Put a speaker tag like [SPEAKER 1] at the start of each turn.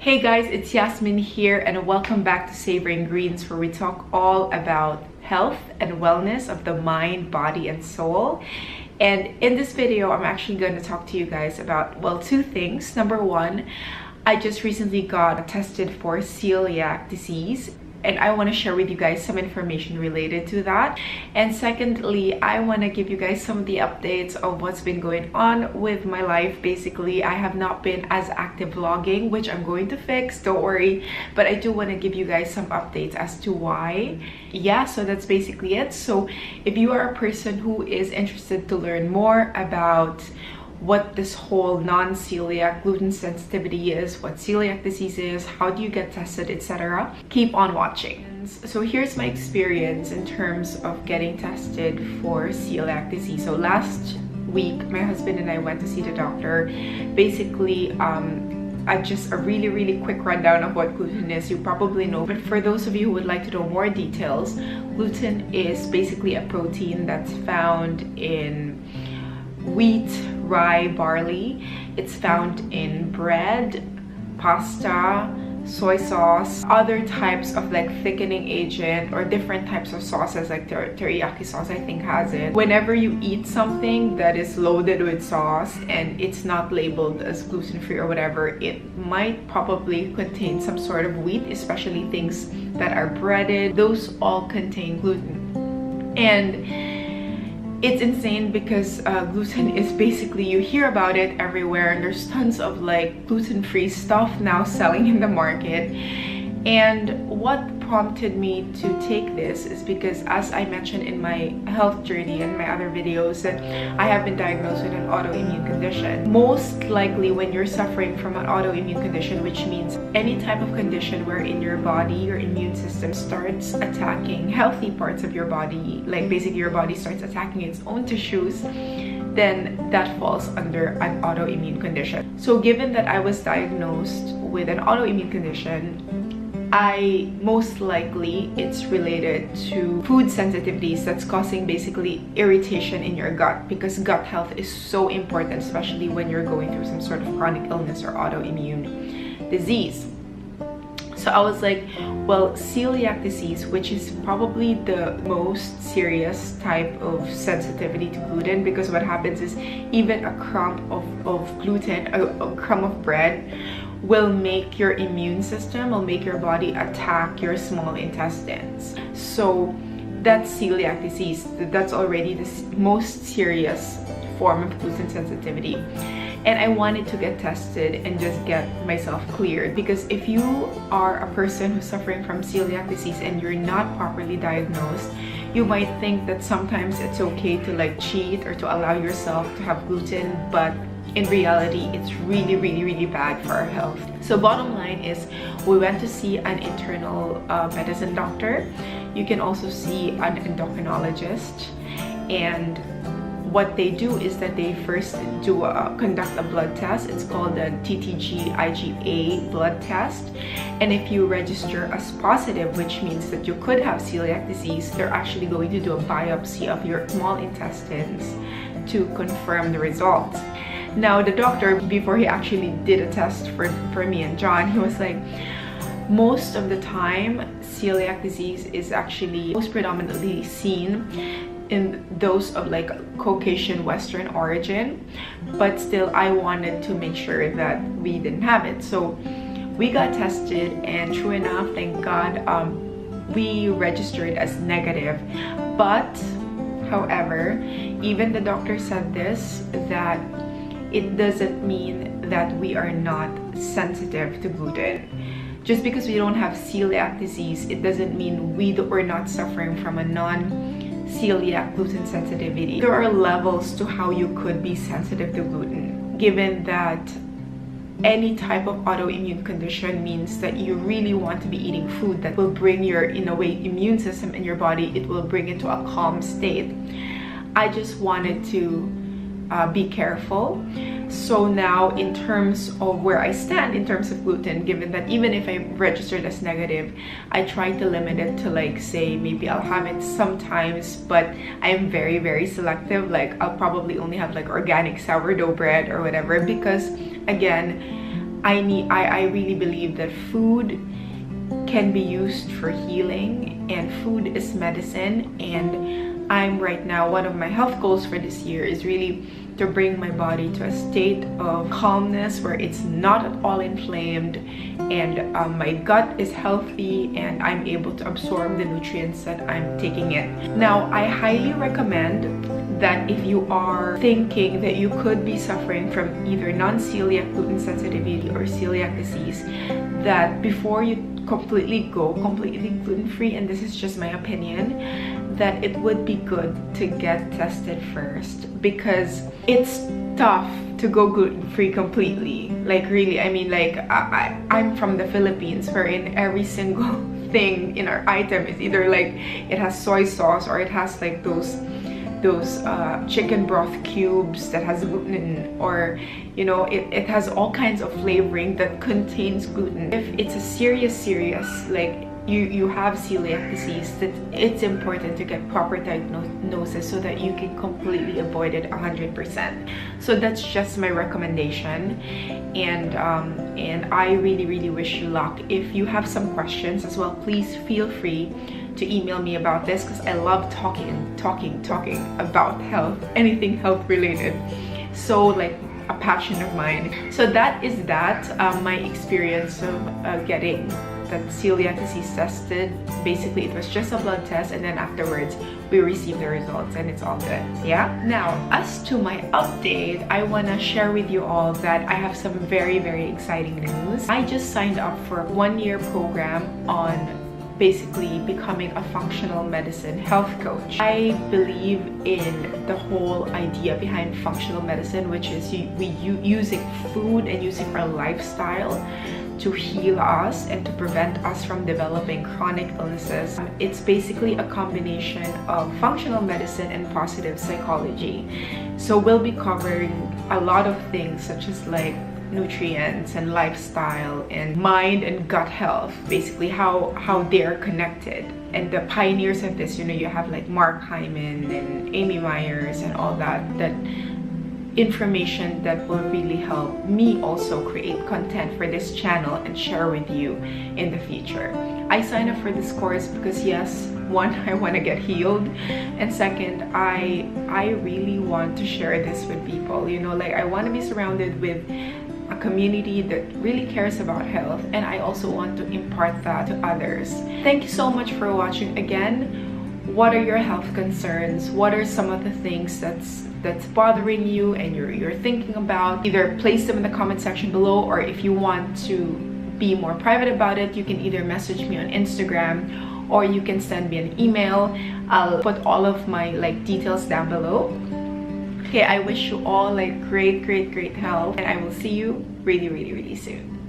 [SPEAKER 1] Hey guys, it's Yasmin here and welcome back to Savoring Greens, where we talk all about health and wellness of the mind, body, and soul. And in this video, I'm actually going to talk to you guys about, well, two things. Number one, I just recently got tested for celiac disease, and I want to share with you guys some information related to that. And secondly, I want to give you guys some of the updates of what's been going on with my life. Basically, I have not been as active vlogging, which I'm going to fix, don't worry, but I do want to give you guys some updates as to why. Yeah, so that's basically it. So if you are a person who is interested to learn more about what this whole non-celiac gluten sensitivity is, what celiac disease is, how do you get tested, etc., keep on watching. So here's my experience in terms of getting tested for celiac disease. So last week, my husband and I went to see the doctor. Basically, just a really quick rundown of what gluten is. You probably know, but for those of you who would like to know more details, gluten is basically a protein that's found in wheat, rye, barley. It's found in bread, pasta, soy sauce, other types of like thickening agent, or different types of sauces like teriyaki sauce I think has it. Whenever you eat something that is loaded with sauce and it's not labeled as gluten-free or whatever, it might probably contain some sort of wheat, especially things that are breaded. Those all contain gluten. And it's insane because gluten is basically, you hear about it everywhere, and there's tons of like gluten-free stuff now selling in the market. And what prompted me to take this is because, as I mentioned in my health journey and my other videos, that I have been diagnosed with an autoimmune condition. Most likely when you're suffering from an autoimmune condition, which means any type of condition wherein your body, your immune system starts attacking healthy parts of your body, like basically your body starts attacking its own tissues, then that falls under an autoimmune condition. So given that I was diagnosed with an autoimmune condition, most likely it's related to food sensitivities that's causing basically irritation in your gut, because gut health is so important, especially when you're going through some sort of chronic illness or autoimmune disease. So I was like, well, celiac disease, which is probably the most serious type of sensitivity to gluten, because what happens is even a crumb of gluten, a crumb of bread, will make your immune system, will make your body attack your small intestines. So that's celiac disease. That's already the most serious form of gluten sensitivity. And I wanted to get tested and just get myself cleared, because if you are a person who's suffering from celiac disease and you're not properly diagnosed, you might think that sometimes it's okay to like cheat or to allow yourself to have gluten, but in reality, it's really bad for our health. So bottom line is, we went to see an internal medicine doctor. You can also see an endocrinologist, and what they do is that they first conduct a blood test. It's called the tTG-IgA blood test. And if you register as positive, which means that you could have celiac disease, they're actually going to do a biopsy of your small intestines to confirm the results. Now, the doctor, before he actually did a test for me and John, he was like, most of the time, celiac disease is actually most predominantly seen in those of like Caucasian Western origin, but still I wanted to make sure that we didn't have it. So we got tested, and true enough, thank God, we registered as negative. But however, even the doctor said this, that it doesn't mean that we are not sensitive to gluten. Just because we don't have celiac disease, it doesn't mean we're not suffering from a non-celiac gluten sensitivity. There are levels to how you could be sensitive to gluten, given that any type of autoimmune condition means that you really want to be eating food that will bring your, in a way, immune system in your body, it will bring it to a calm state. I just wanted to be careful. So now, in terms of where I stand in terms of gluten, given that even if I registered as negative, I try to limit it to, like, say maybe I'll have it sometimes, but I'm very selective. Like, I'll probably only have like organic sourdough bread or whatever, because again, I really believe that food can be used for healing, and food is medicine. And I'm right now, one of my health goals for this year is really to bring my body to a state of calmness where it's not at all inflamed, and my gut is healthy and I'm able to absorb the nutrients that I'm taking in. Now, I highly recommend that if you are thinking that you could be suffering from either non-celiac gluten sensitivity or celiac disease, that before you completely gluten-free, and this is just my opinion, that it would be good to get tested first, because it's tough to go gluten-free completely. Like, really, I mean, like, I'm from the Philippines, wherein every single thing in our item is either like it has soy sauce or it has like those chicken broth cubes that has gluten, or you know, it has all kinds of flavoring that contains gluten. If it's a serious like you have celiac disease, that it's important to get proper diagnosis so that you can completely avoid it 100%. So that's just my recommendation, and I really wish you luck. If you have some questions as well, please feel free to email me about this, because I love talking about health, anything health related. So, like, a passion of mine. So that is my experience of getting that celiac disease tested. Basically, it was just a blood test, and then afterwards we received the results, and it's all good. Yeah. Now, as to my update, I want to share with you all that I have some very exciting news. I just signed up for a 1-year program on basically becoming a functional medicine health coach. I believe in the whole idea behind functional medicine, which is using food and using our lifestyle to heal us and to prevent us from developing chronic illnesses. It's basically a combination of functional medicine and positive psychology. So we'll be covering a lot of things, such as like nutrients and lifestyle and mind and gut health, basically how they're connected. And the pioneers of this, you know, you have like Mark Hyman and Amy Myers and all that information that will really help me also create content for this channel and share with you in the future. I signed up for this course because, yes, one, I want to get healed, and second, I really want to share this with people. You know, like, I want to be surrounded with a community that really cares about health, and I also want to impart that to others. Thank you so much for watching. Again, what are your health concerns? What are some of the things that's bothering you and you're thinking about? Either place them in the comment section below, or if you want to be more private about it, you can either message me on Instagram or you can send me an email. I'll put all of my details down below. Okay, I wish you all great health, and I will see you really soon.